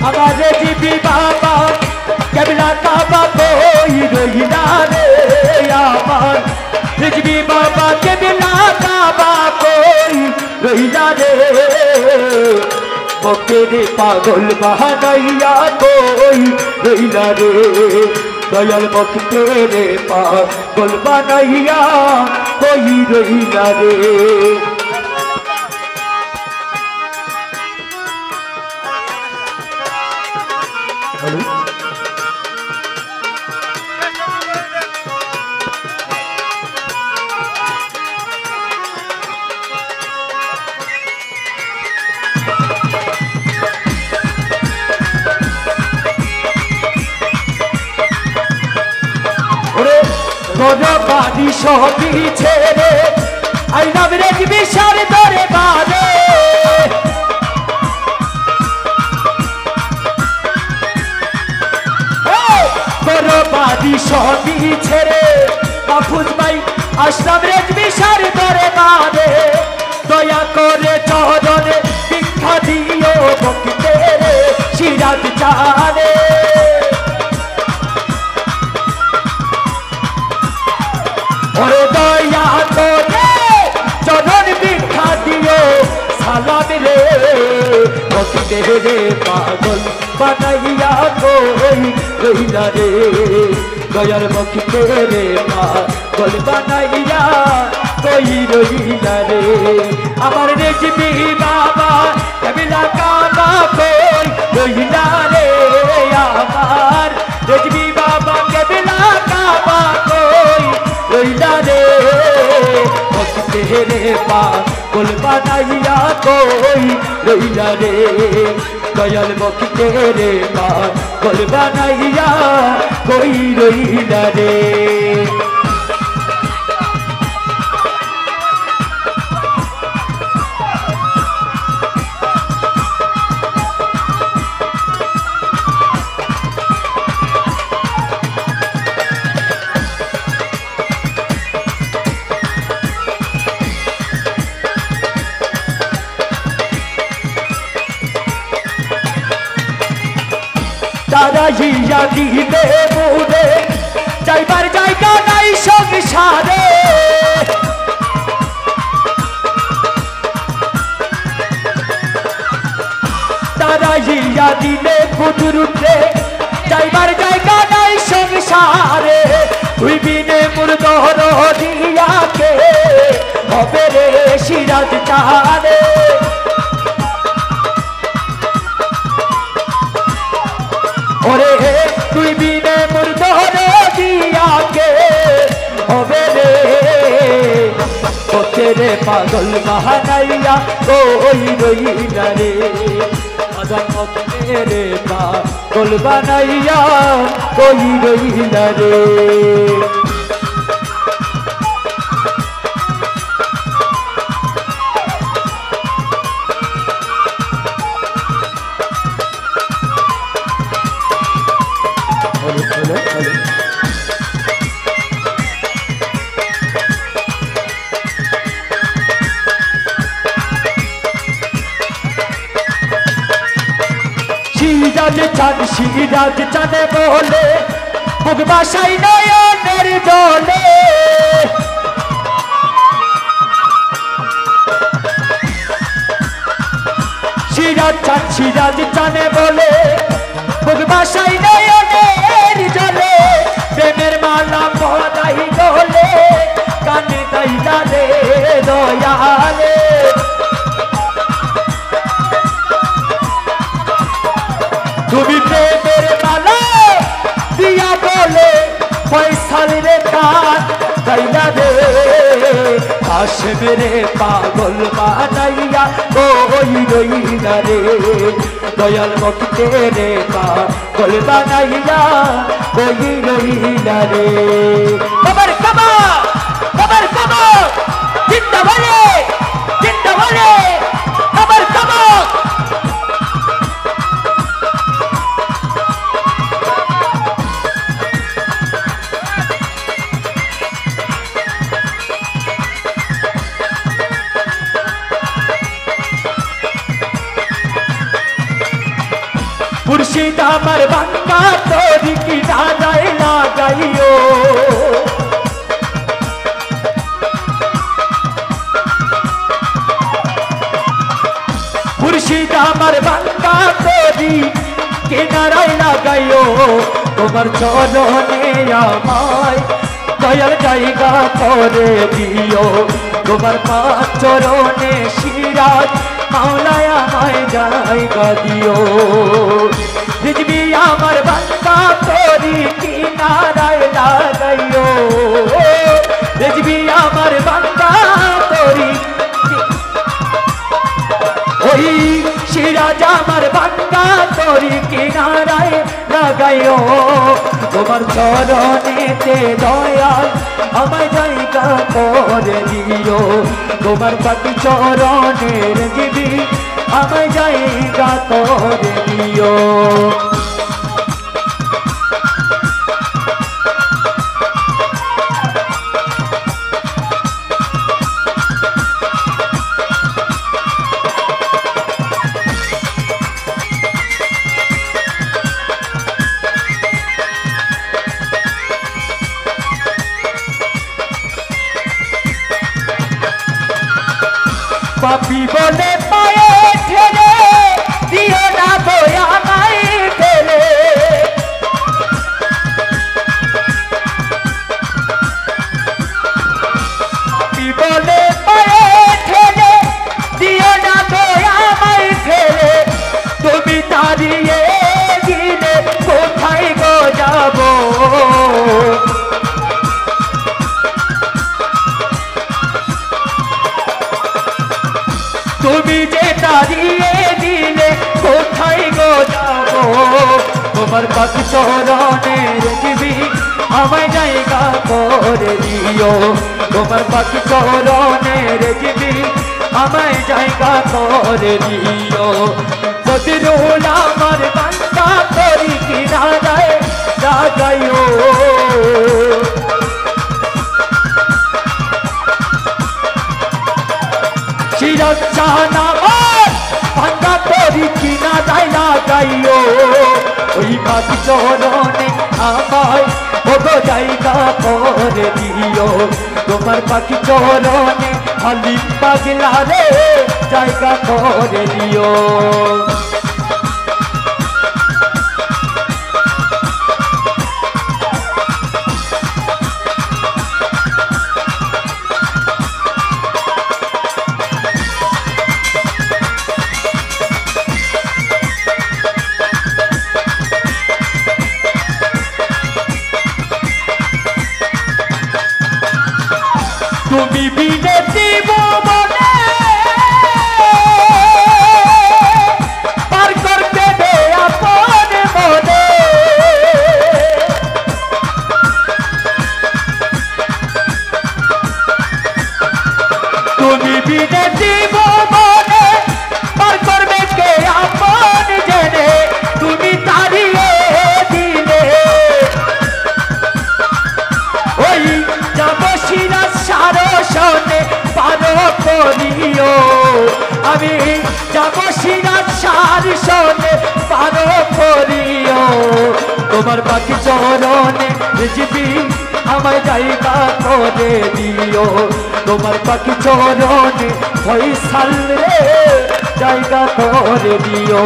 हमारे जीवी बाबा कबला काबा कोई रोहिला रे आमान रिजवी बाबा कबला काबा कोई रोहिला रे तेरे पागल बहानैया कोई रोहिला रे दयाल बख तेरे पागल बनैया कोई रोहिला रे बादी शोकी छेरे आई लव रेज विशाल दरे बारे करो बादी शोकी छेरे महफूज भाई अशरफ रेज विशाल दरे बारे दया करे चौधरे भिक्षा दियो भक्ति रे सिराज चारे और दया करे चरण भिक्षा दियो सलाम रे भक्ति रे पागल बनैया कोई रोहिला रे दयाल भक्ति रे पागल बनैया कोई रोहिला रे अमर रिजवी बाबा कबीला काबा कोई रोहिला रे अमर रिजवी बाबा कबीला काबा कोई रोहिला रे तेरे पागल बनैया कोई रोहिला रे दयाल बख तेरे पागल बनैया कोई रोहिला रे तारा हिया दिले मुदे जाइबार जायगा नाई संसारे तारा हिया दिले कुदरते जाइबार जायगा नाई संसारे तुई बिने मुर्दर दिया के होबे रे सिराज चारे ओरे तुई बिने मुर्दर दिया के होबे रे ओ तेरे पागल बहानैया कोई रोहिला रे अदम तेरे पागल बनैया कोई रोहिला रे सिराज चाने बोले मुगबाशाई नयनेर जले सिराज चाने बोले मुगबाशाई नयनेर जले प्रेमेर माला पहनाई गोले काने दैला रे दयाले तुमी प्रेमेर माला दिया बोले फैसल रे कान दैला रे काश मेरे पागल बनैया कोई रोहिला रे दयाल बख तेरे पागल बनैया कोई रोहिला रे खबर जिंदा भले खबर মুর্শিদ আমার বাঙ্গা তোরি কিনারায় লাগাইও মুর্শিদ আমার বাঙ্গা তোরি কিনারায় লাগাইও তোমার চরণে আমায় দয়ার জায়গা করে দিও তোমার পাঁচ চরণে সিরাজ মাওলায় আমায় জায়গা দিও রিজবি আমার বান্দা তোরি কিনারায় লাগাইও রিজবি আমার বান্দা তোরি ওই সিরাজ আমার বান্দা তোরি কিনারায় লাগাইও তোমার চরণেতে দয়াল আমায় জায়গা করে দিও তোমার পাতি চরণের দিবি আমায় জায়গা করে দিও পাপি বলে পায়ে ঠেলে দিও না দয়া নাই ফেলে পাপি বলে পায়ে ঠেলে দিও না দয়া নাই ফেলে তুমি দাঁড়িয়ে গেলে কোথায় গো যাবো তুমি যে দাঁড়িয়ে দিলে কোথায় গো যাবো তোমার পাখি চরণের দিবি আমায় জায়গা করে দিও তোমার পাখি চরণের দিবি আমায় জায়গা করে দিও যদি রোল আমার বান্দা করি কিনারায় লাগাইও সিরাজ জাহানাবাদ বান্দা তোরি কিনারায় লাগাইও ওই পাখি চরণে আমায় ওগো জায়গা করে দিও তোমার পাখি চরণে হালিম পাগলা রে জায়গা করে দিও তুমি বিনতি মনে পার করতে দে আপন মনে তুমি বিনতি মনে পার করবে কে আপন জেনে তুমি তাড়িয়ে দিলে ওই যাবো সিরাজ সারসনে পারো করিও আমি যাবো সিরাজ সারসনে পারো করিও তোমার পাখি চরণে রিজবি আমায় জায়গা করে দিও তোমার পাখি চরণে ফয়সাল রে জায়গা করে দিও